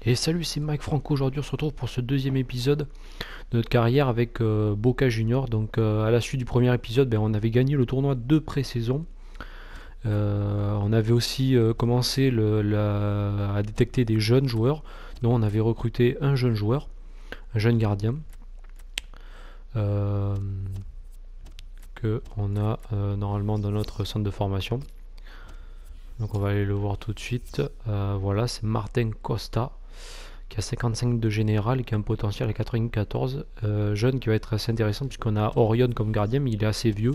Et salut, c'est Mike Franco. Aujourd'hui, on se retrouve pour ce deuxième épisode de notre carrière avec Boca Junior. Donc, à la suite du premier épisode, on avait gagné le tournoi de pré-saison. On avait aussi commencé à détecter des jeunes joueurs. Donc, on avait recruté un jeune joueur, un jeune gardien, euh, que on a normalement dans notre centre de formation. Donc, on va aller le voir tout de suite. Voilà, c'est Martin Costa, qui a 55 de général et qui a un potentiel à 94. Jeune qui va être assez intéressant puisqu'on a Orion comme gardien, mais il est assez vieux.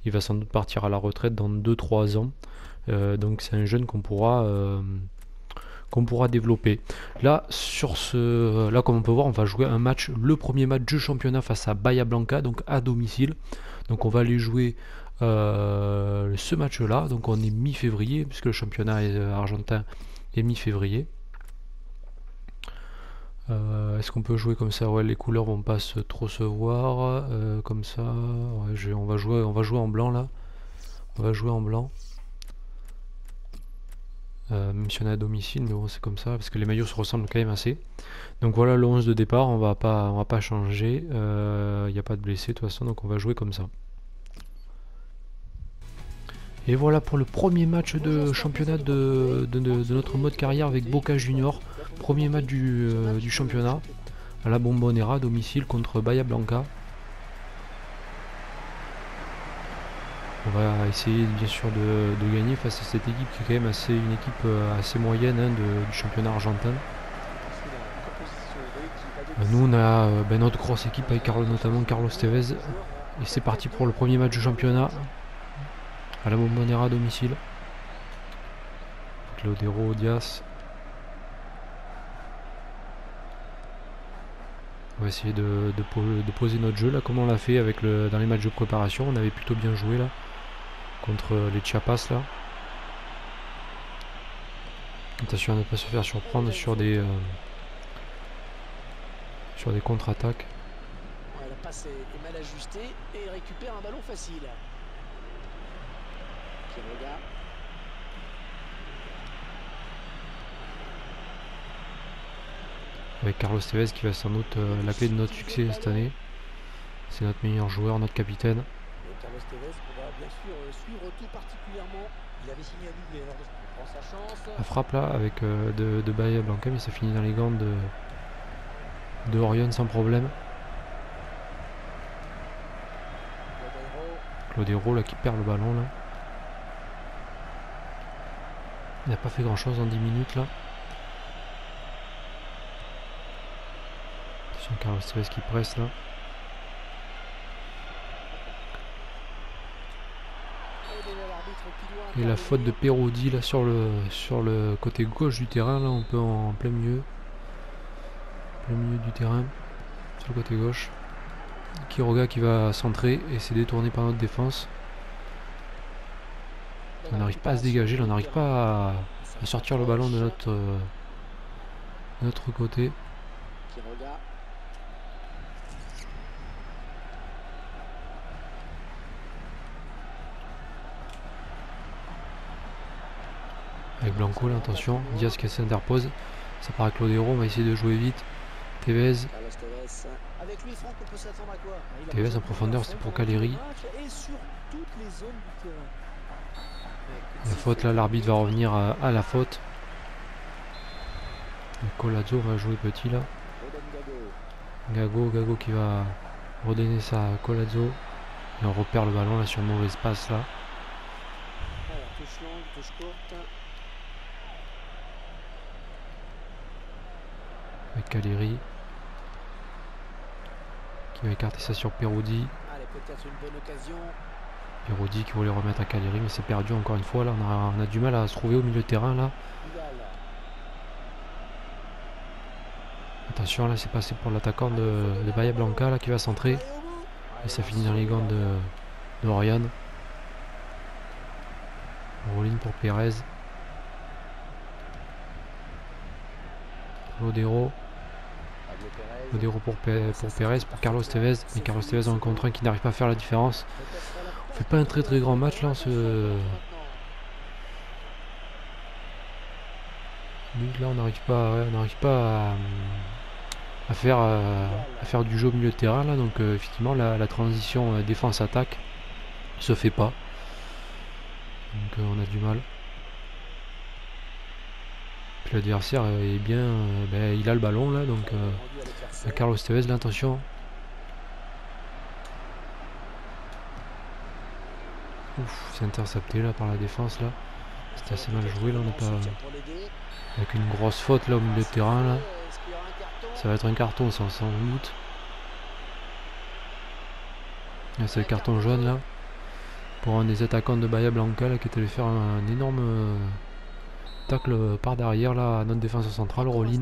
Il va sans doute partir à la retraite dans 2-3 ans. Donc c'est un jeune qu'on pourra développer. Là, là, comme on peut voir, on va jouer un match, le premier match du championnat face à Bahia Blanca, donc à domicile. Donc on va aller jouer ce match-là. Donc on est mi-février, puisque le championnat argentin est mi-février. Est-ce qu'on peut jouer comme ça? Ouais, les couleurs vont pas trop se voir. Comme ça, ouais, on va jouer en blanc là. On va jouer en blanc. Même si on est à domicile, mais bon, c'est comme ça parce que les maillots se ressemblent quand même assez. Donc voilà le 11 de départ. On va pas changer. Il n'y a pas de blessés de toute façon, donc on va jouer comme ça. Et voilà pour le premier match de championnat de notre mode carrière avec Boca Junior. Premier match du championnat à la Bombonera, domicile contre Bahia Blanca. On va essayer bien sûr de gagner face à cette équipe qui est quand même une équipe assez moyenne du championnat argentin. Nous on a notre grosse équipe avec notamment Carlos Tevez. Et c'est parti pour le premier match du championnat à la Bombonera à domicile. Claudero, Diaz. On va essayer de poser notre jeu là comme on l'a fait dans les matchs de préparation. On avait plutôt bien joué là contre les Chiapas là. Attention à ne pas se faire surprendre sur des contre-attaques. Ouais, la passe est mal ajustée et il récupère un ballon facile. Quiroga. Avec Carlos Tevez qui va sans doute la clé de notre succès cette année. C'est notre meilleur joueur, notre capitaine. Et Carlos Tevez, on va bien sûr suivre tout particulièrement. Il avait signé un doublé, alors il prend sa chance. La frappe là avec de Bahia Blanca, mais ça finit dans les gants de Orion sans problème. Claudero là qui perd le ballon là. Il n'a pas fait grand chose en 10 minutes là. Attention Carlos Tevez qui presse là. Et la faute de Perodi là sur le côté gauche du terrain, là on peut en plein milieu du terrain, sur le côté gauche. Quiroga qui va centrer et c'est détourné par notre défense. On n'arrive pas à se dégager, on n'arrive pas à sortir le ballon de notre côté. Avec Blanco là, attention, Diaz qui s'interpose. Ça part à Claudero, on va essayer de jouer vite. Tevez. Tevez en profondeur, c'est pour Caleri. La faute là, l'arbitre va revenir à la faute. Colazzo va jouer petit là. Gago qui va redonner ça à Colazzo. Et on repère le ballon là sur le mauvais espace là. Avec Caleri qui va écarter ça sur Perodi. Perodi qui voulait remettre à Caleri, mais c'est perdu encore une fois là. On a du mal à se trouver au milieu de terrain là. Attention là, c'est passé pour l'attaquant de Bahia Blanca là qui va centrer. Et ça finit dans les gants de Orion. Rolling pour Pérez. Lodero pour Pérez, pour Carlos Tevez. Mais Carlos Tevez en un contre 1 qui n'arrive pas à faire la différence. On fait pas un très grand match là. Nous là on n'arrive pas, ouais, on n'arrive pas à faire du jeu au milieu de terrain là, donc effectivement la transition défense-attaque se fait pas. Donc on a du mal. Puis l'adversaire est bien, ben, il a le ballon là, donc Carlos Tevez, l'intention. Ouf, c'est intercepté là par la défense là. C'était assez mal joué là, on n'est pas avec une grosse faute là au milieu de terrain là. Ça va être un carton sans doute. C'est le carton jaune là pour un des attaquants de Bahia Blanca là, qui était allé faire un énorme tacle par derrière là à notre défense centrale, Rolin.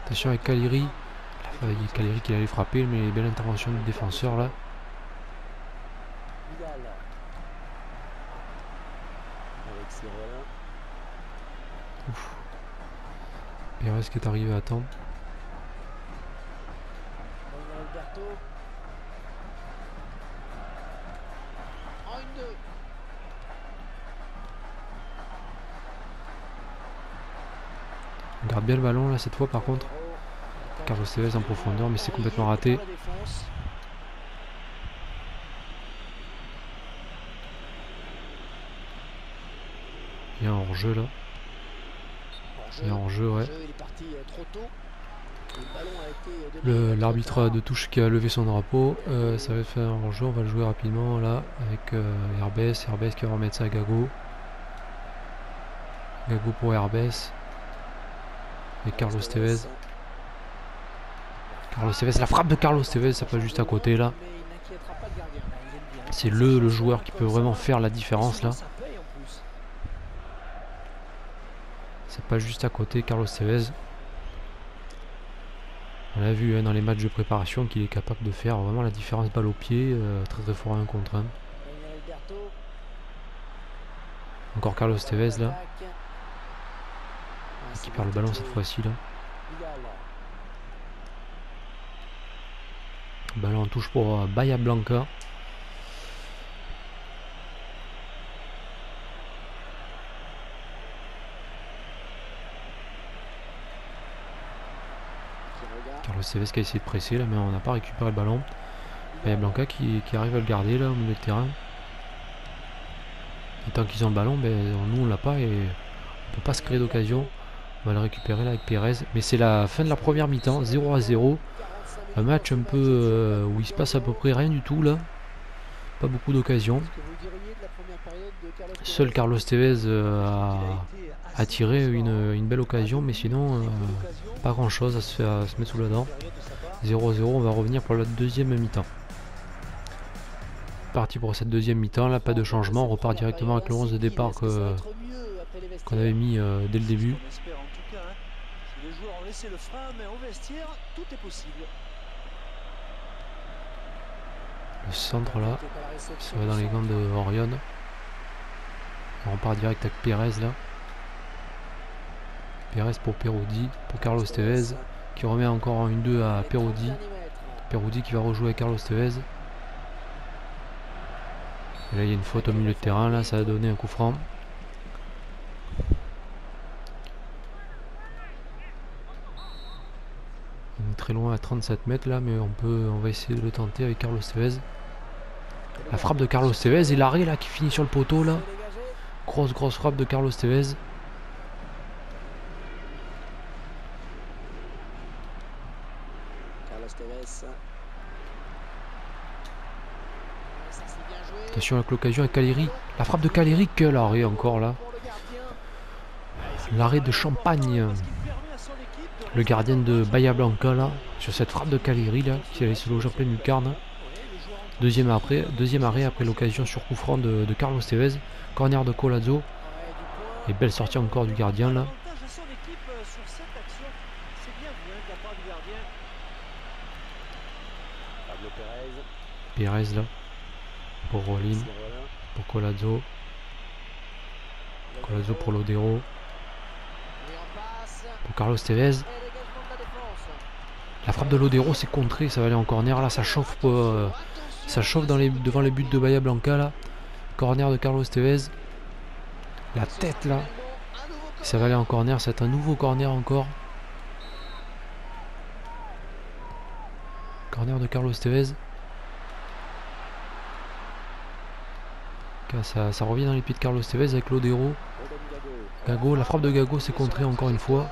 Attention avec Caleri. Il y a Caleri qui allait frapper, mais belle intervention du défenseur là. Ouf. Pérez qui est arrivé à temps. On garde bien le ballon là cette fois par contre. Carlos Tevez en profondeur, mais c'est complètement raté. Il y a un hors-jeu là. Il y a un hors-jeu, ouais. L'arbitre de touche qui a levé son drapeau. Ça va faire un hors-jeu, on va le jouer rapidement là avec Herbes qui va remettre ça à Gago. Gago pour Herbes. Et Carlos Tevez. Carlos Tevez, la frappe de Carlos Tevez, ça passe juste à côté là. C'est le joueur qui peut vraiment faire la différence là. C'est pas juste à côté, Carlos Tevez. On a vu hein, dans les matchs de préparation qu'il est capable de faire vraiment la différence balle au pied, très très fort à 1 contre 1. Encore Carlos Tevez là. Qui perd le ballon cette fois-ci là. Ballon en touche pour Bahia Blanca. Carlos Tevez qui a essayé de presser là, mais on n'a pas récupéré le ballon. Bahia Blanca qui arrive à le garder là au milieu de terrain. Et tant qu'ils ont le ballon, ben, nous on l'a pas et on peut pas se créer d'occasion. On va le récupérer là avec Pérez. Mais c'est la fin de la première mi-temps, 0-0. Un match un peu où il se passe à peu près rien du tout là. Pas beaucoup d'occasions. Seul Carlos Tevez a tiré une belle occasion, mais sinon pas grand chose à se mettre sous la dent. 0-0, on va revenir pour la deuxième mi-temps. Parti pour cette deuxième mi-temps, là pas de changement, on repart directement avec le 11 de départ qu'on avait mis dès le début. Le centre là, ça va dans les gants de Orion. On repart direct avec Pérez là. Pérez pour Perodi, pour Carlos Tevez, qui remet encore un 1-2 à Perodi. Perodi qui va rejouer avec Carlos Tevez. Et là il y a une faute au milieu de terrain, là ça a donné un coup franc. On est très loin à 37 mètres là, mais on va essayer de le tenter avec Carlos Tevez. La frappe de Carlos Tevez et l'arrêt là qui finit sur le poteau là. Grosse frappe de Carlos Tevez. Attention avec l'occasion avec Caleri. La frappe de Caleri, quel arrêt encore là. L'arrêt de Champagne. Le gardien de Bahia Blanca là. Sur cette frappe de Caleri là. Qui allait se loger en pleine lucarne. Deuxième arrêt après l'occasion sur coup franc de Carlos Tevez. Corner de Collazo. Et belle sortie encore du gardien là. Pérez là. Pour Rolin. Pour Collazo. Collazo pour Lodero. Pour Carlos Tevez. La frappe de Lodero c'est contré. Ça va aller en corner. Là ça chauffe Ça chauffe devant les buts de Bahia Blanca là. Corner de Carlos Tevez. La tête là. Ça va aller en corner, ça va être un nouveau corner encore. Corner de Carlos Tevez. Ça revient dans les pieds de Carlos Tevez avec Lodero. Gago, la frappe de Gago s'est contrée encore une fois.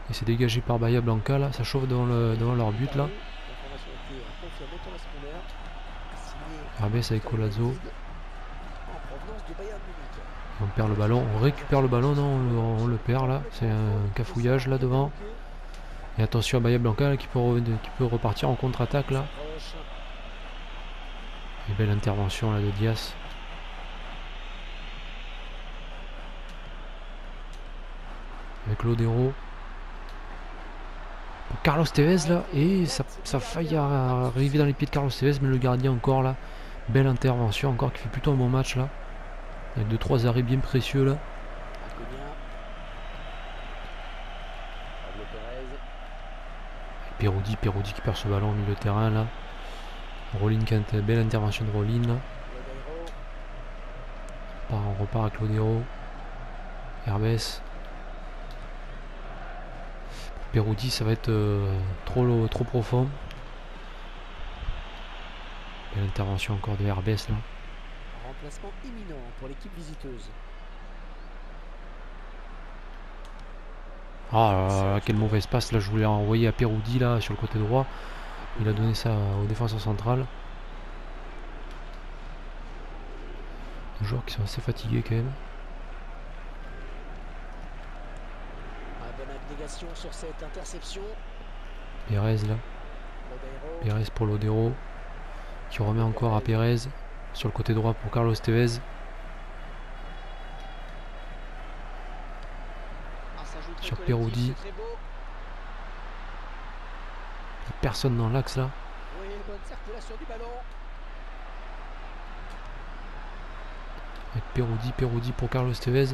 Et c'est dégagé par Bahia Blanca là. Ça chauffe devant leur but là. Herbes avec Colazo. On perd le ballon, on récupère le ballon, non on le perd là, c'est un cafouillage là devant. Et attention à Bahia Blanca là, qui peut repartir en contre-attaque là. Et belle intervention là de Diaz. Avec Lodero. Carlos Tevez là, et ça a failli arriver dans les pieds de Carlos Tevez, mais le gardien encore là. Belle intervention encore qui fait plutôt un bon match là. Avec 2-3 arrêts bien précieux là. Peroudi qui perd ce ballon au milieu de terrain là. Rolin Kante, belle intervention de Rolin là. On repart avec Lodero. Herbes. Peroudi, ça va être trop profond. Belle intervention encore de Herbes là. Remplacement imminent pour l'équipe visiteuse. Ah là là, quel mauvais espace là, je voulais envoyer à Peroudi là sur le côté droit. Il a donné ça au défenseur central. Des joueurs qui sont assez fatigués quand même. Bonne abnégation sur cette interception. Pérez là. Pérez pour Lodero. Qui remet encore à Pérez. Sur le côté droit pour Carlos Tevez. Sur Peroudi. Personne dans l'axe là. Avec Peroudi pour Carlos Tevez.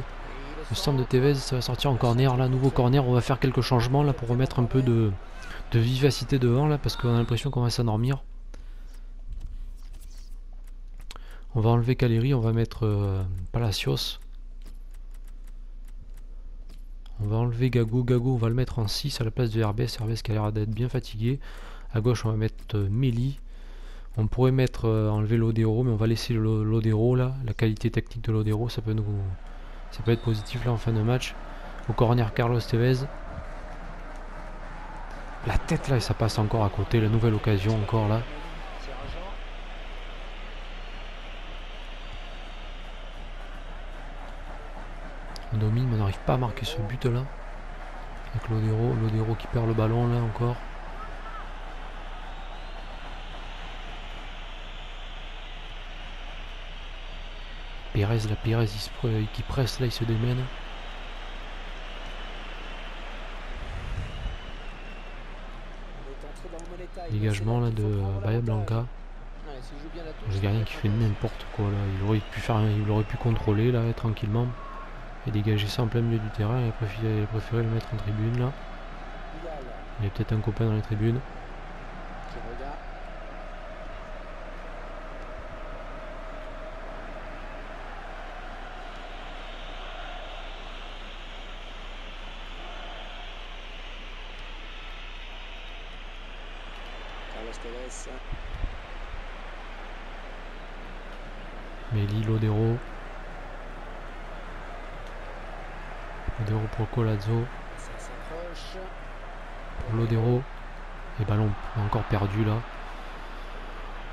Le centre de Tevez, ça va sortir en corner là, nouveau corner. On va faire quelques changements là pour remettre un peu de vivacité devant là, parce qu'on a l'impression qu'on va s'endormir. On va enlever Caleri, on va mettre Palacios. On va enlever Gago, on va le mettre en 6 à la place de Herbes qui a l'air d'être bien fatigué. À gauche on va mettre Meli. On pourrait mettre enlever Lodero, mais on va laisser Lodero là. La qualité technique de Lodero, ça peut être positif là en fin de match. Au corner Carlos Tevez. La tête là et ça passe encore à côté, la nouvelle occasion encore là. On domine mais on n'arrive pas à marquer ce but là. Avec Lodero qui perd le ballon là encore. Pérez qui presse là, il se démène. Dégagement là de Bahia Blanca. Le gardien qui fait n'importe quoi là. Il aurait pu contrôler là tranquillement et dégager ça en plein milieu du terrain. Il a préféré le mettre en tribune là. Il y a peut-être un copain dans les tribunes. Meli, Lodero pour Colazo. Pour Lodero. Les ballons encore perdus là.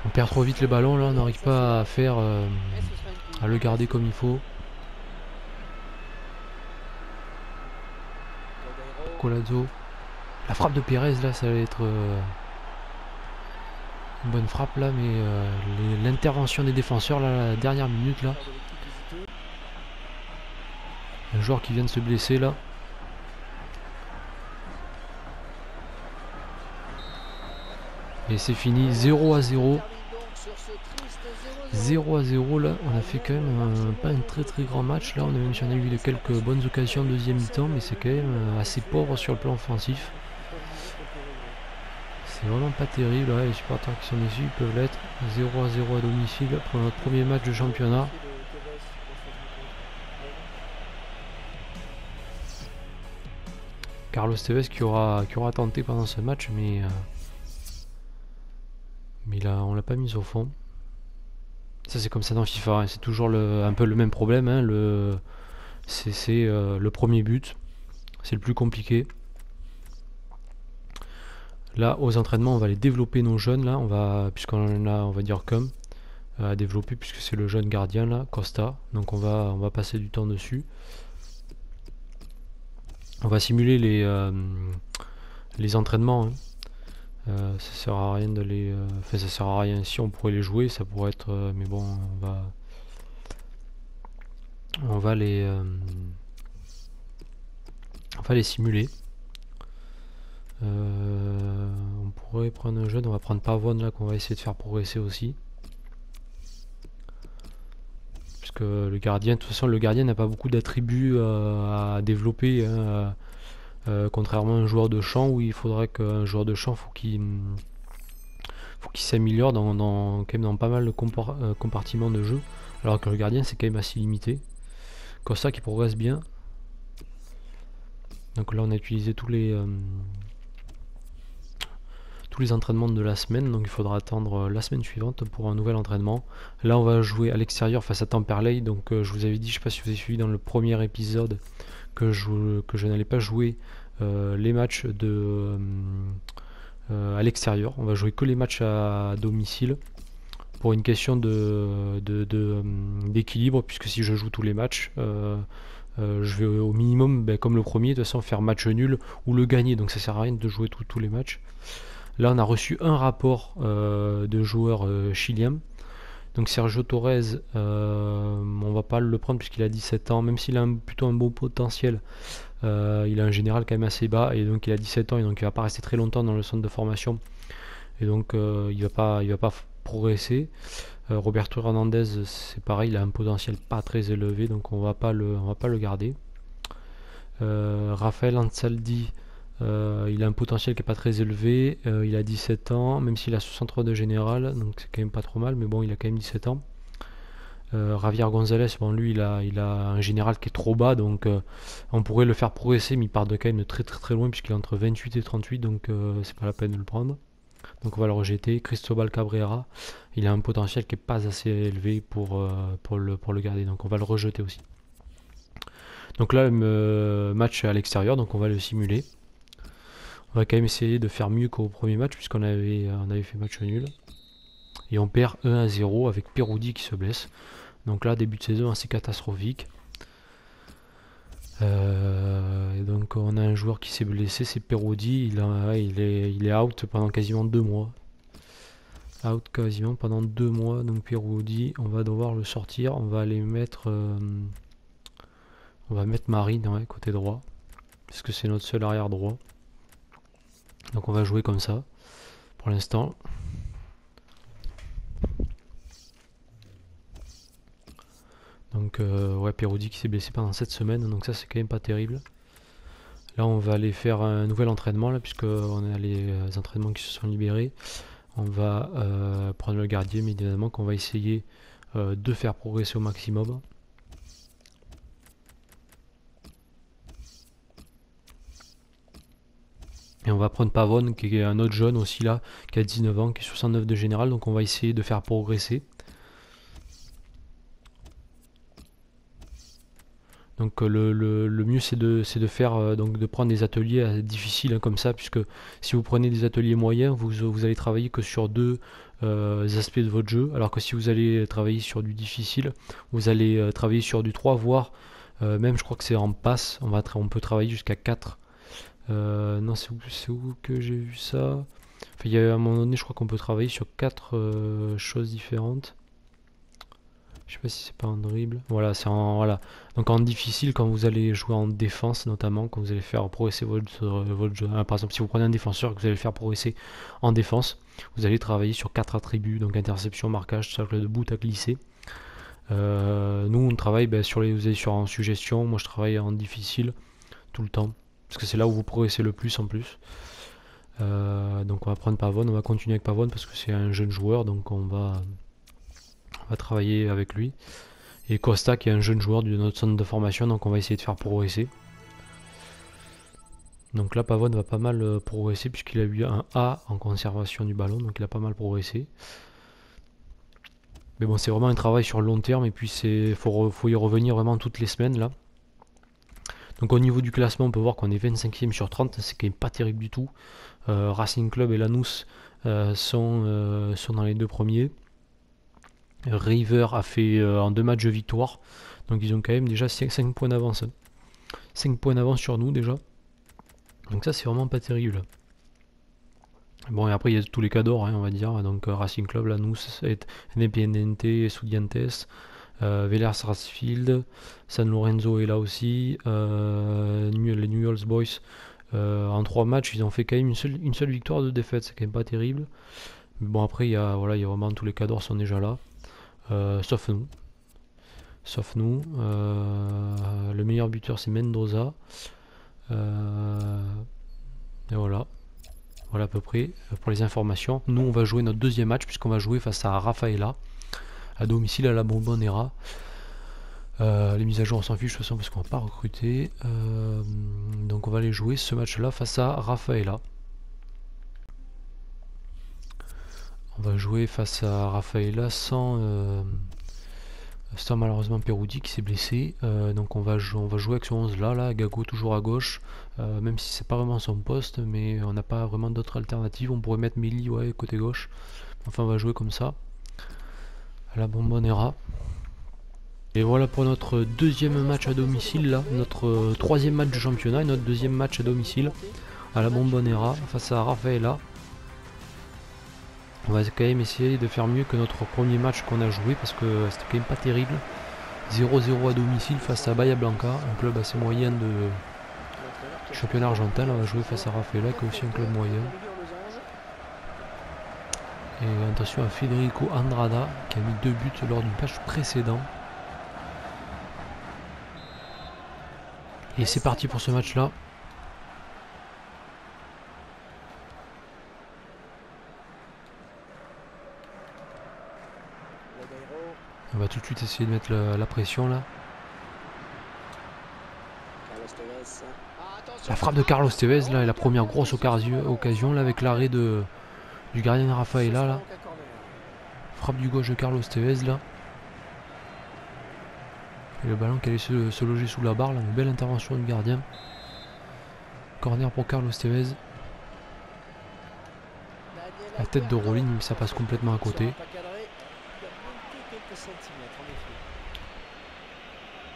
On perd trop vite les ballons là, on n'arrive pas à faire à le garder comme il faut. Pour Colazo. La frappe de Pérez là, ça va être une bonne frappe là, mais l'intervention des défenseurs là, la dernière minute là. Un joueur qui vient de se blesser là. Et c'est fini, 0-0. 0-0 là, on a fait quand même pas un très grand match là, même si on a eu quelques bonnes occasions en deuxième mi-temps, mais c'est quand même assez pauvre sur le plan offensif. c'est vraiment pas terrible. Ouais, les supporters qui sont déçus peuvent l'être. 0-0 à domicile pour notre premier match de championnat. Carlos Tevez qui aura tenté pendant ce match, mais on l'a pas mis au fond. Ça c'est comme ça dans FIFA, hein. C'est toujours un peu le même problème, hein. C'est le premier but, c'est le plus compliqué. Là aux entraînements on va les développer nos jeunes là, puisqu'on a on va dire comme à développer puisque c'est le jeune gardien là, Costa. Donc on va passer du temps dessus. On va simuler les entraînements, hein. Ça sert à rien de les. Enfin, ça sert à rien. Si on pourrait les jouer, ça pourrait être. Mais bon, on va les simuler. On pourrait prendre un jeune. On va prendre Pavone là qu'on va essayer de faire progresser aussi. Puisque le gardien, de toute façon, le gardien n'a pas beaucoup d'attributs à développer, hein. Contrairement à un joueur de champ où il faudrait qu'un joueur de champ faut qu'il s'améliore quand même dans pas mal de compartiments de jeu, alors que le gardien c'est quand même assez limité. Costa qui progresse bien. Donc là on a utilisé tous les entraînements de la semaine, donc il faudra attendre la semaine suivante pour un nouvel entraînement. Là on va jouer à l'extérieur face à Temperley, donc je vous avais dit, je sais pas si vous avez suivi dans le premier épisode, que je n'allais pas jouer les matchs à l'extérieur. On va jouer que les matchs à domicile pour une question d'équilibre, puisque si je joue tous les matchs, je vais au minimum, comme le premier, de toute façon faire match nul ou le gagner, donc ça sert à rien de jouer tous les matchs. Là on a reçu un rapport de joueurs chiliens. Donc Sergio Torres, on va pas le prendre puisqu'il a 17 ans, même s'il a plutôt un beau potentiel. Il a un général quand même assez bas et donc il a 17 ans et donc il va pas rester très longtemps dans le centre de formation. Et donc il va pas progresser. Roberto Hernandez, c'est pareil, il a un potentiel pas très élevé, donc on va pas le garder. Rafael Ansaldi, il a un potentiel qui est pas très élevé, il a 17 ans, même s'il a 63 de général, donc c'est quand même pas trop mal, mais bon, il a quand même 17 ans. Javier Gonzalez, bon, lui il a un général qui est trop bas, donc on pourrait le faire progresser, mais il part de quand même de très très très loin puisqu'il est entre 28 et 38, donc c'est pas la peine de le prendre. Donc on va le rejeter. Cristobal Cabrera, il a un potentiel qui est pas assez élevé pour le garder, donc on va le rejeter aussi. Donc là, match à l'extérieur, donc on va le simuler. On va quand même essayer de faire mieux qu'au premier match puisqu'on avait fait match nul. Et on perd 1-0 avec Peroudi qui se blesse. Donc là, début de saison assez catastrophique. Et donc on a un joueur qui s'est blessé, c'est Peroudi. Il est out pendant quasiment 2 mois. Out quasiment pendant 2 mois. Donc Peroudi, on va devoir le sortir. On va aller mettre... on va mettre Marine, ouais, côté droit. Parce que c'est notre seul arrière droit. Donc on va jouer comme ça. Pour l'instant. Donc ouais, Peroudi qui s'est blessé pendant cette semaine, donc ça c'est quand même pas terrible. Là on va aller faire un nouvel entraînement là, puisque on a les entraînements qui se sont libérés. On va prendre le gardien, mais évidemment qu'on va essayer de faire progresser au maximum. Et on va prendre Pavone qui est un autre jeune aussi là, qui a 19 ans, qui est 69 de général, donc on va essayer de faire progresser. Donc le mieux c'est de faire donc de prendre des ateliers difficiles, hein, comme ça, puisque si vous prenez des ateliers moyens, vous allez travailler que sur 2 aspects de votre jeu, alors que si vous allez travailler sur du difficile, vous allez travailler sur du 3, voire même je crois que c'est en passe, on peut travailler jusqu'à 4. Non, c'est où que j'ai vu ça? Enfin, il y a à un moment donné, je crois qu'on peut travailler sur 4 choses différentes. Je sais pas si c'est pas en dribble. Voilà, voilà. Donc en difficile, quand vous allez jouer en défense, notamment, quand vous allez faire progresser votre jeu. Par exemple, si vous prenez un défenseur et que vous allez le faire progresser en défense, vous allez travailler sur 4 attributs, donc interception, marquage, cercle de bout à glisser. Nous, on travaille vous allez sur en suggestion. Moi, je travaille en difficile tout le temps, parce que c'est là où vous progressez le plus en plus. Donc on va prendre Pavone, on va continuer avec Pavone parce que c'est un jeune joueur, donc on va travailler avec lui. Et Costa qui est un jeune joueur de notre centre de formation, donc on va essayer de faire progresser. Donc là Pavone va pas mal progresser puisqu'il a eu un A en conservation du ballon, donc il a pas mal progressé. Mais bon, c'est vraiment un travail sur le long terme et puis faut y revenir vraiment toutes les semaines là. Donc au niveau du classement, on peut voir qu'on est 25e sur 30, c'est quand même pas terrible du tout. Racing Club et Lanús sont dans les deux premiers. River a fait en 2 matchs de victoire, donc ils ont quand même déjà 5 points d'avance. 5 points d'avance sur nous déjà. Donc ça c'est vraiment pas terrible. Bon, et après il y a tous les cadors, hein, on va dire. Donc Racing Club, Lanús, Independiente, Estudiantes, Vélez Sarsfield, San Lorenzo est là aussi. Les Newell's Boys, en 3 matchs, ils ont fait quand même une seule victoire, 2 défaites, c'est quand même pas terrible. Mais bon, après il y a vraiment tous les cadors sont déjà là. Sauf nous. Le meilleur buteur c'est Mendoza. Et voilà. Voilà à peu près pour les informations. Nous on va jouer notre deuxième match puisqu'on va jouer face à Rafaela à domicile à la Bombonera. Les mises à jour on s'en fiche de toute façon parce qu'on va pas recruter. Donc on va aller jouer ce match là face à Rafaela. On va jouer face à Rafaela sans malheureusement Peroudi qui s'est blessé. Donc on va jouer avec ce 11 là, Gago toujours à gauche. Même si c'est pas vraiment son poste, mais on n'a pas vraiment d'autres alternatives. On pourrait mettre Mili côté gauche. Enfin on va jouer comme ça. À la Bombonera. Et voilà pour notre deuxième match à domicile là. Notre troisième match du championnat et notre deuxième match à domicile. À la Bombonera face à Rafaela. On va quand même essayer de faire mieux que notre premier match qu'on a joué parce que c'était quand même pas terrible. 0-0 à domicile face à Bahia Blanca, un club assez moyen de championnat argentin. On va jouer face à Rafaela qui est aussi un club moyen. Et attention à Federico Andrada qui a mis 2 buts lors du match précédent. Et c'est parti pour ce match là. On va tout de suite essayer de mettre la pression là. La frappe de Carlos Tevez là est la première grosse occasion là avec l'arrêt du gardien de Rafaela là. Frappe du gauche de Carlos Tevez là. Et le ballon qui allait se loger sous la barre là, une belle intervention du gardien. Corner pour Carlos Tevez. La tête de Rolling mais ça passe complètement à côté.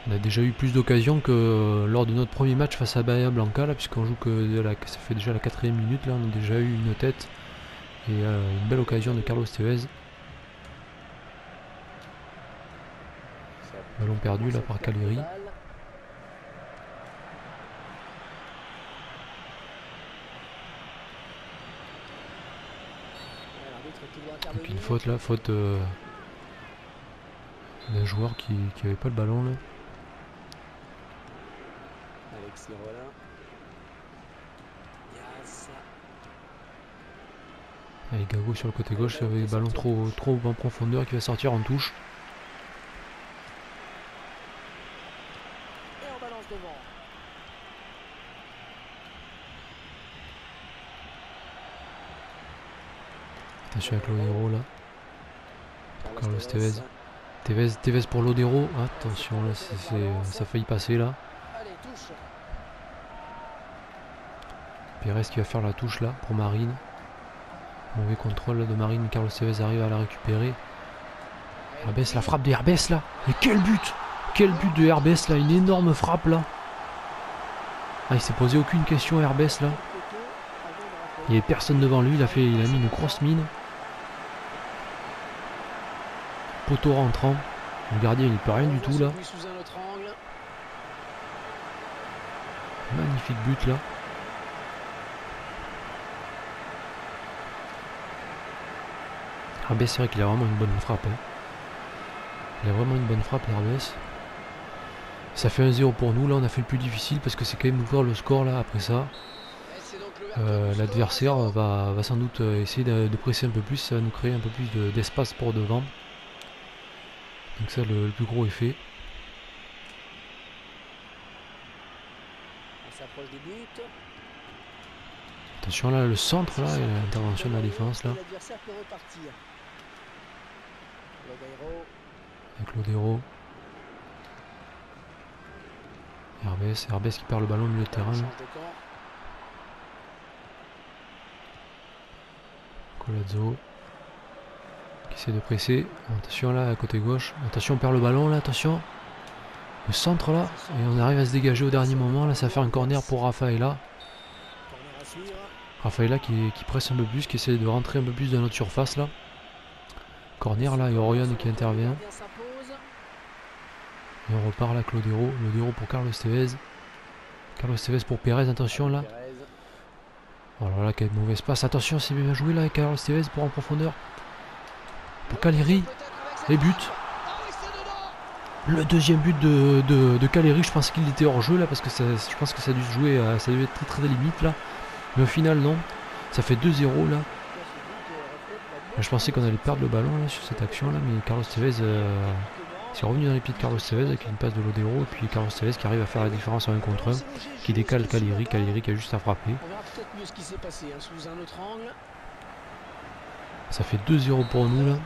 On a déjà eu plus d'occasions que lors de notre premier match face à Bahia Blanca là, puisqu'on joue que ça fait déjà la 4e minute là, on a déjà eu une tête et une belle occasion de Carlos Tevez. Ballon perdu là par Caleri. Donc une faute là, faute d'un joueur qui avait pas le ballon là. Allez, Gago sur le côté gauche avec le ballon trop en profondeur qui va sortir en touche. Attention avec l'Odero là. Pour Carlos Tevez. Tevez pour l'Odero. Attention là, ça a failli passer là. Pérez qui va faire la touche là pour Marine. Mauvais contrôle là, de Marine. Carlos Tevez arrive à la récupérer. Herbès, la frappe de Herbès là. Et quel but! Quel but de Herbès là. Une énorme frappe là. Il s'est posé aucune question Herbès là. Il n'y avait personne devant lui. Il a mis une grosse mine. Poteau rentrant. Le gardien il ne peut rien du tout là. Magnifique but là. Herbès, c'est vrai qu'il a vraiment une bonne frappe. Hein. Il a vraiment une bonne frappe, Herbès. Ça fait 1-0 pour nous. Là, on a fait le plus difficile parce que c'est quand même ouvrir le score là après ça. l'adversaire va sans doute essayer de presser un peu plus, ça va nous créer un peu plus d'espace pour devant. Donc ça le plus gros effet. On s'approche du but. Attention là, le centre là, et l'intervention de la défense là. L'adversaire peut repartir. Lodeiro. Avec Lodero. Herbes qui perd le ballon au milieu de terrain. Là. Colazzo qui essaie de presser. Attention là, à côté gauche. Attention, on perd le ballon là, attention. Le centre là, et on arrive à se dégager au dernier moment. Là, ça va faire un corner pour Rafaela. Rafaela qui presse un peu plus, qui essaie de rentrer un peu plus dans notre surface là. Corner là, et Orion qui intervient. Et on repart là, Lodero. Lodero pour Carlos Tevez. Carlos Tevez pour Pérez, attention là. Oh là là, quel mauvais espace. Attention, c'est bien joué là, Carlos Tevez pour en profondeur. Pour Caleri. Les buts. Le deuxième but de Caleri, je pense qu'il était hors jeu là, parce que je pense que ça a dû se jouer, ça devait être très très limite là. Mais au final, non. Ça fait 2-0 là. Je pensais qu'on allait perdre le ballon là, sur cette action là, mais Carlos Tevez c'est revenu dans les pieds de Carlos Tevez avec une passe de Lodero, et puis Carlos Tevez qui arrive à faire la différence en 1 contre 1, qui décale Caleri, Caleri qui a juste à frapper. Ça fait 2-0 pour nous là.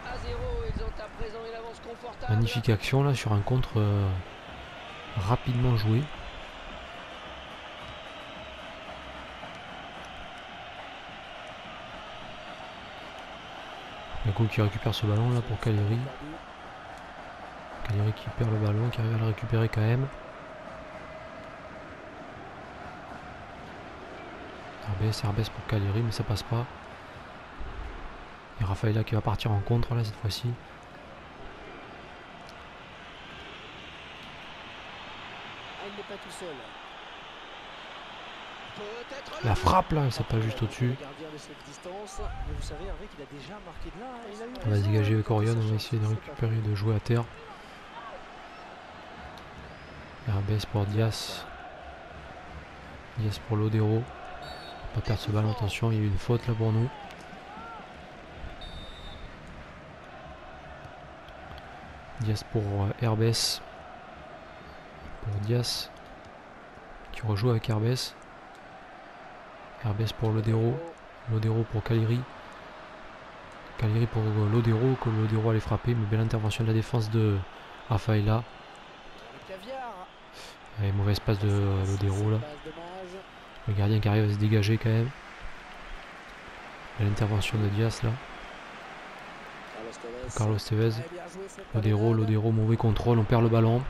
Magnifique action là sur un contre rapidement joué. Yacoub qui récupère ce ballon là pour Caleri. Caleri qui perd le ballon, qui arrive à le récupérer quand même. Herbes pour Caleri, mais ça passe pas. Et Rafaela qui va partir en contre là cette fois-ci. La frappe là, ça passe juste au-dessus. On va se dégager avec Orion, on va essayer de récupérer, de jouer à terre. Herbes pour Diaz. Diaz pour Lodero. Pas perdre ce ballon, attention, il y a eu une faute là pour nous. Diaz pour Herbes. Pour Diaz. Qui rejoue avec Herbes. Herbes pour Lodero. Lodero pour Caleri. Caleri pour Lodero, que Lodero allait frapper, mais belle intervention de la défense de Rafaela. Et mauvaise passe de Lodero là. Le gardien qui arrive à se dégager quand même. L'intervention de Diaz là. Carlos Tevez. Lodero, mauvais contrôle, on perd le ballon.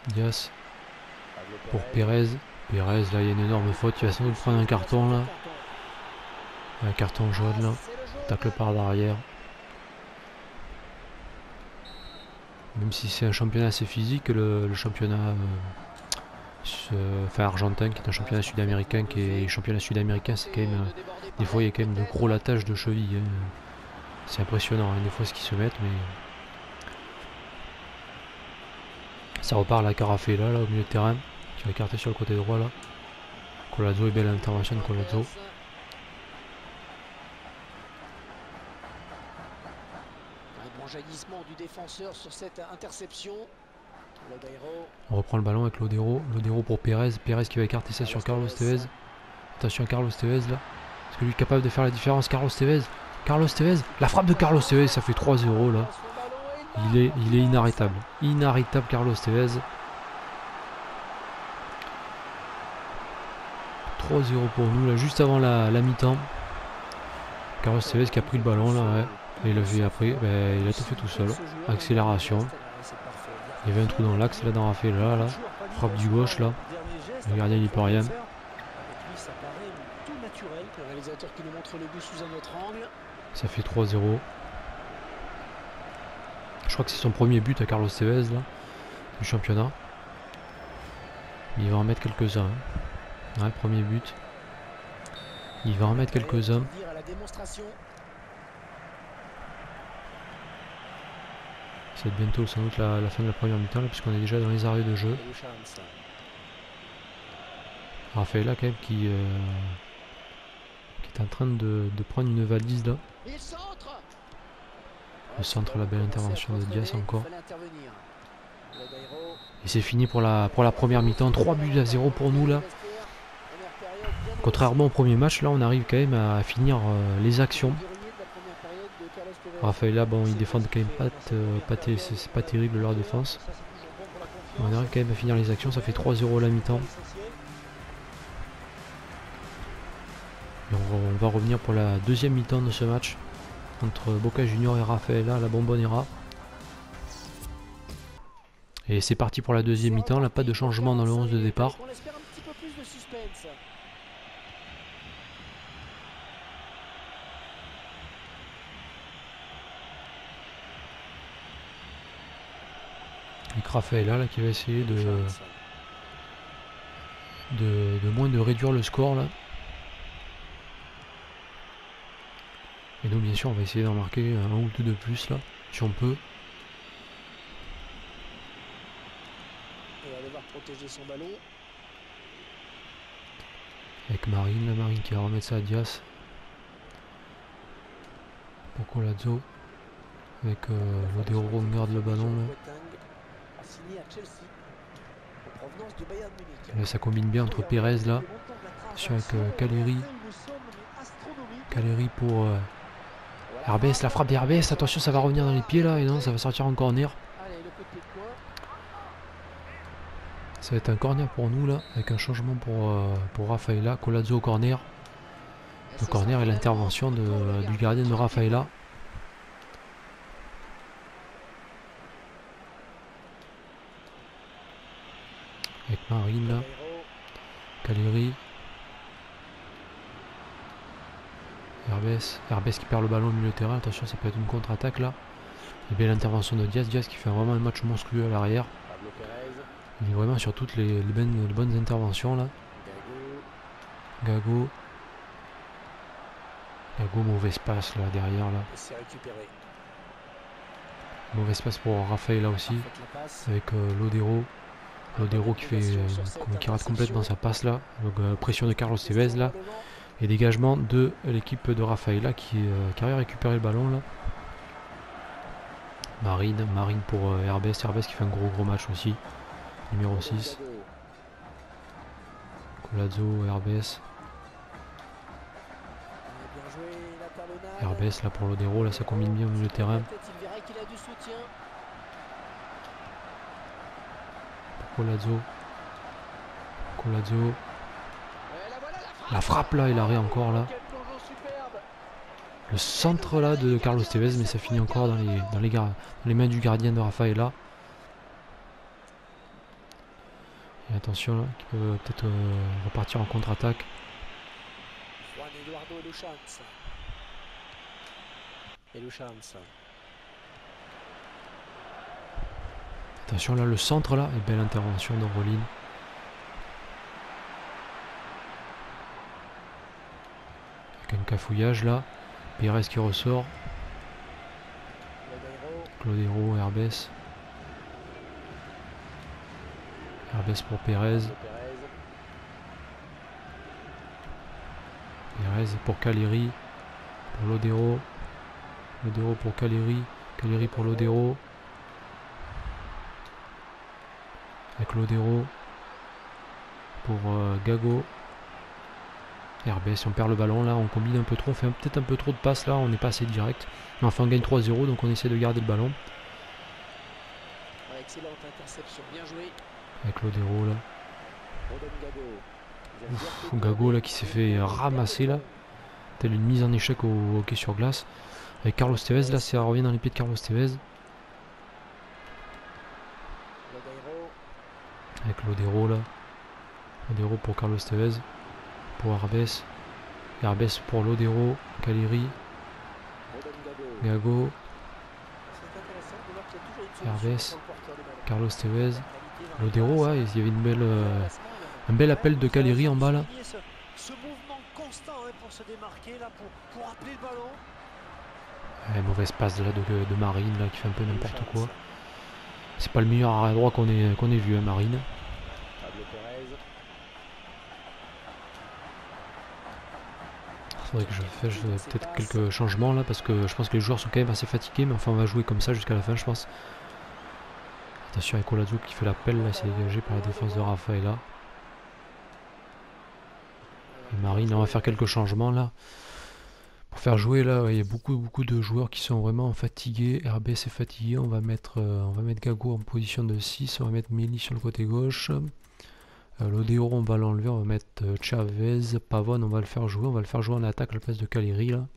Diaz pour Pérez. Pérez là, il y a une énorme faute, il va sans doute prendre un carton là. Un carton jaune là. Tacle par derrière. Même si c'est un championnat assez physique, le championnat argentin, qui est un championnat sud-américain, qui est championnat sud-américain, c'est quand même des fois il y a quand même de gros latages de cheville. Hein. C'est impressionnant hein, des fois ce qu'ils se mettent, mais ça repart la Carafella là au milieu de terrain, qui va écarter sur le côté droit là. Colazzo, et belle intervention de Colazzo. Jaillissement du défenseur sur cette interception. On reprend le ballon avec Lodero. Lodero pour Pérez. Pérez qui va écarter ça sur Carlos Tevez. Attention à Carlos Tevez là. Est-ce que lui est capable de faire la différence? Carlos Tevez. Carlos Tevez. La frappe de Carlos Tevez, ça fait 3-0 là. Il est inarrêtable. Inarrêtable Carlos Tevez. 3-0 pour nous là, juste avant la mi-temps. Carlos Tevez qui a pris le ballon là, ouais. Et il a fait après, il a tout fait tout seul. Accélération. Il y avait un trou dans l'axe là dans Rafaela là. Frappe du gauche là. Le gardien il peut rien. Ça fait 3-0. Je crois que c'est son premier but à Carlos Tevez là, du championnat. Il va en mettre quelques-uns. Hein. Ouais, premier but. Il va en mettre quelques-uns. Ça va être bientôt sans doute la fin de la première mi-temps puisqu'on est déjà dans les arrêts de jeu. Rafaela quand même qui est en train de prendre une valise là. Le centre, la belle intervention de Diaz encore. Et c'est fini pour la première mi-temps. 3 buts à 0 pour nous là. Contrairement au premier match, là on arrive quand même à finir les actions. Rafaela, bon, ils défendent quand même c'est pas terrible leur défense. On arrive quand même à finir les actions, ça fait 3-0 la mi-temps. Et on va revenir pour la deuxième mi-temps de ce match entre Boca Juniors et Rafaela, la Bombonera. Et c'est parti pour la deuxième mi-temps, là pas de changement dans le 11 de départ. Avec Rafaela là, qui va essayer de moins de réduire le score là. Et nous bien sûr on va essayer d'en marquer un ou deux de plus là, si on peut. Et va devoir protéger son ballon. Avec Marine, la Marine qui va remettre ça à Diaz. Pour Colazzo. Avec Lodero on garde le ballon là. Là ça combine bien entre Pérez là. Attention avec Caleri. Caleri pour RBS, la frappe d'RBS, attention ça va revenir dans les pieds là et non ça va sortir en corner. Ça va être un corner pour nous là, avec un changement pour Rafaela, Colazzo au corner. Le corner et l'intervention du gardien de Rafaela. Avec Marine là, Caleri. Herbès qui perd le ballon au milieu de terrain, attention ça peut être une contre-attaque là. Et bien l'intervention de Diaz qui fait vraiment un match monstrueux à l'arrière. Il est vraiment sur toutes les bonnes interventions là. Gago, mauvais espace là derrière là. Mauvais espace pour Rafaela aussi. Avec Lodero qui rate complètement sa passe là. Donc pression de Carlos Tevez là. Et dégagement de l'équipe de Rafaela qui a récupéré le ballon là. Marine pour Herbès qui fait un gros match aussi. Numéro 6. Colazzo, Herbès là pour Lodero, là ça combine bien au milieu de terrain. Pour Colazzo. La frappe là et l'arrêt encore là. Le centre là de Carlos Tevez, mais ça finit encore dans les mains du gardien de Rafaela. Et attention là, qui peut peut-être repartir en contre-attaque. Attention là, le centre là, et belle intervention de Rolin. Avec un cafouillage là. Pérez qui ressort. Lodero, Herbès. Herbès pour Pérez. Pérez pour Caleri. Pour Lodero. Lodero pour Caleri. Caleri pour Lodero. Avec Lodero. Pour Gago. Herbès, on perd le ballon là, on combine un peu trop, on fait peut-être un peu trop de passes là, on n'est pas assez direct. Mais enfin on gagne 3-0 donc on essaie de garder le ballon. Excellente interception, bien joué. Avec Lodero là. Gago là qui s'est fait ramasser là. Telle une mise en échec au hockey sur glace. Avec Carlos Tevez là, ça revient dans les pieds de Carlos Tevez. Avec Lodero là. Lodero pour Carlos Tevez. Pour Herbès. Herbès pour Lodero. Caleri. Gago. Herbès. Carlos Tevez. Lodero, ouais, il y avait un bel appel de Caleri en bas là. Ce mouvement constant pour se démarquer là, pour appeler le ballon. Ouais, mauvaise passe là de Marine là qui fait un peu n'importe quoi. C'est pas le meilleur arrière droit qu'on ait vu, hein, Marine. Pablo Pérez. Faudrait que je fasse peut-être quelques changements là parce que je pense que les joueurs sont quand même assez fatigués, mais enfin on va jouer comme ça jusqu'à la fin je pense. Attention avec Colazo qui fait l'appel là, c'est dégagé par la défense de Rafaela. Et Marine, on va faire quelques changements là. Pour faire jouer là, il y a beaucoup de joueurs qui sont vraiment fatigués. RBS est fatigué, on va mettre Gago en position de 6, on va mettre Meli sur le côté gauche. Lodero on va l'enlever, on va mettre Chavez, Pavone on va le faire jouer, on va le faire jouer en attaque à la place de Caleri là.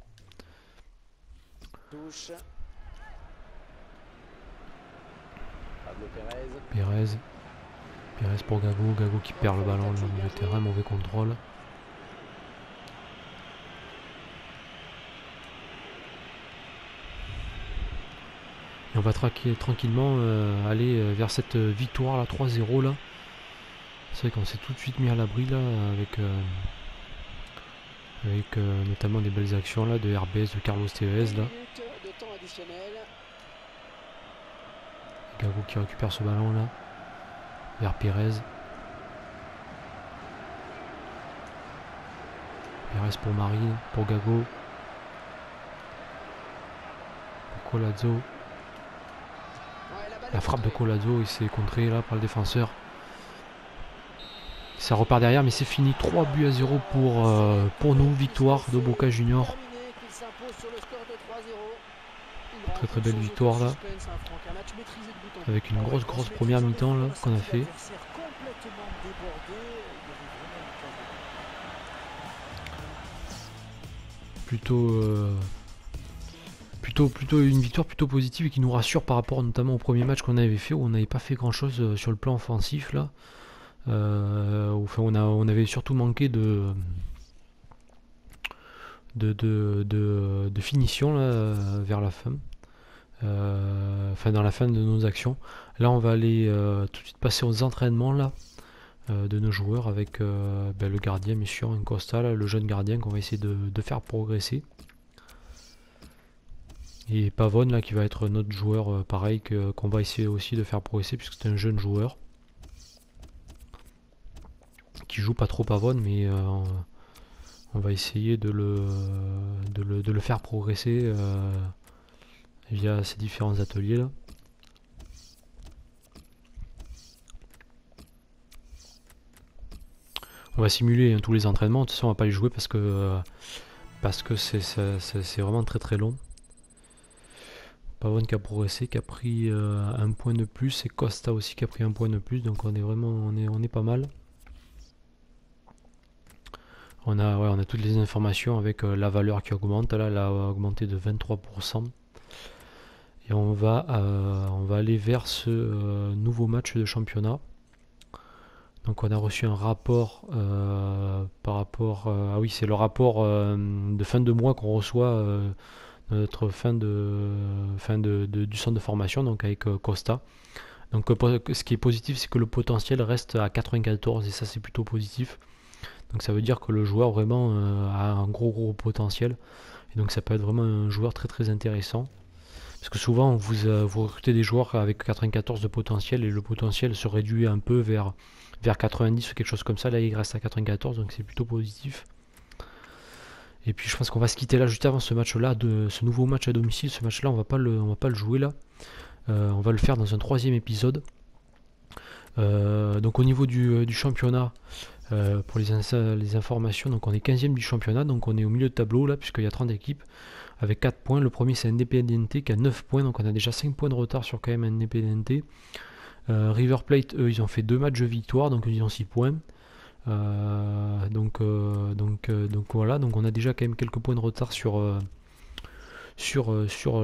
Touche. Pablo Pérez. Pérez pour Gago qui perd le ballon là, mauvais terrain, mauvais contrôle. Et on va tranquillement aller vers cette victoire là, 3-0 là. C'est vrai qu'on s'est tout de suite mis à l'abri là avec notamment des belles actions là de RBS, de Carlos Tevez là. Gago qui récupère ce ballon là vers Pérez. Pérez pour Marine, pour Gago. Pour Colazo. La frappe de Colazo, il s'est contré là par le défenseur. Ça repart derrière, mais c'est fini. 3-0 pour nous. Victoire de Boca Junior. Très belle victoire là. Avec une grosse première mi-temps là qu'on a fait. Plutôt une victoire plutôt positive et qui nous rassure par rapport notamment au premier match qu'on avait fait où on n'avait pas fait grand chose sur le plan offensif là. Enfin, on avait surtout manqué de finition là, vers la fin. Enfin dans la fin de nos actions. Là on va aller tout de suite passer aux entraînements là de nos joueurs avec le gardien bien sûr, Costa là, le jeune gardien qu'on va essayer de faire progresser. Et Pavone là qui va être notre joueur pareil qu'on va essayer aussi de faire progresser puisque c'est un jeune joueur qui joue pas trop Pavone, mais on va essayer de le faire progresser via ces différents ateliers là. On va simuler hein, tous les entraînements, de toute façon on va pas les jouer parce que c'est vraiment très long. Pavone qui a progressé, qui a pris un point de plus, et Costa aussi qui a pris un point de plus, donc on est pas mal. On a toutes les informations avec la valeur qui augmente, là elle a augmenté de 23%. Et on va aller vers ce nouveau match de championnat. Donc on a reçu un rapport par rapport... ah oui, c'est le rapport de fin de mois qu'on reçoit notre du centre de formation, donc avec Costa. Donc ce qui est positif, c'est que le potentiel reste à 94 et ça c'est plutôt positif. Donc ça veut dire que le joueur vraiment a un gros potentiel. Et donc ça peut être vraiment un joueur très intéressant. Parce que souvent vous recrutez des joueurs avec 94 de potentiel et le potentiel se réduit un peu vers 90 ou quelque chose comme ça. Là il reste à 94 donc c'est plutôt positif. Et puis je pense qu'on va se quitter là juste avant ce match là, de ce nouveau match à domicile. Ce match là on va pas le jouer là. On va le faire dans un 3e épisode. Donc au niveau du championnat, pour les informations, donc on est 15e du championnat, donc on est au milieu de tableau là puisqu'il y a 30 équipes avec 4 points. Le premier c'est Independiente qui a 9 points, donc on a déjà 5 points de retard sur KM Independiente. River Plate eux ils ont fait 2 matchs de victoire, donc ils ont 6 points. Donc voilà, donc on a déjà quand même quelques points de retard sur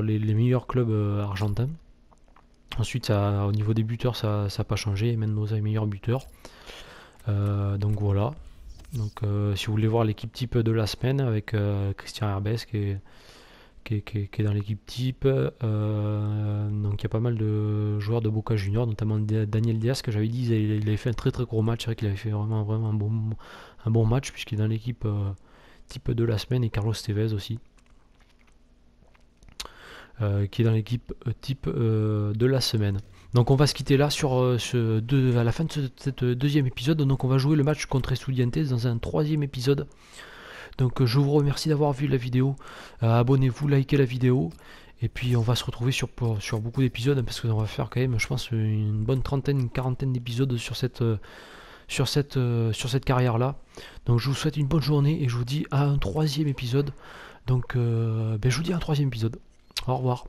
les meilleurs clubs argentins. Ensuite au niveau des buteurs ça n'a pas changé, Mendoza est meilleur buteur. Donc voilà, donc si vous voulez voir l'équipe type de la semaine avec Christian Herbès qui est dans l'équipe type, donc il y a pas mal de joueurs de Boca Junior, notamment Daniel Diaz que j'avais dit il avait fait un très gros match. C'est vrai qu'il avait fait vraiment un bon match puisqu'il est dans l'équipe type de la semaine, et Carlos Tevez aussi qui est dans l'équipe type de la semaine. Donc on va se quitter là sur à la fin de cette deuxième épisode. Donc on va jouer le match contre Estudiantes dans un troisième épisode. Donc je vous remercie d'avoir vu la vidéo. Abonnez-vous, likez la vidéo. Et puis on va se retrouver sur beaucoup d'épisodes, hein, parce qu'on va faire quand même, je pense, une bonne trentaine, une quarantaine d'épisodes sur cette carrière-là. Donc je vous souhaite une bonne journée et je vous dis à un troisième épisode. Donc je vous dis à un troisième épisode. Au revoir.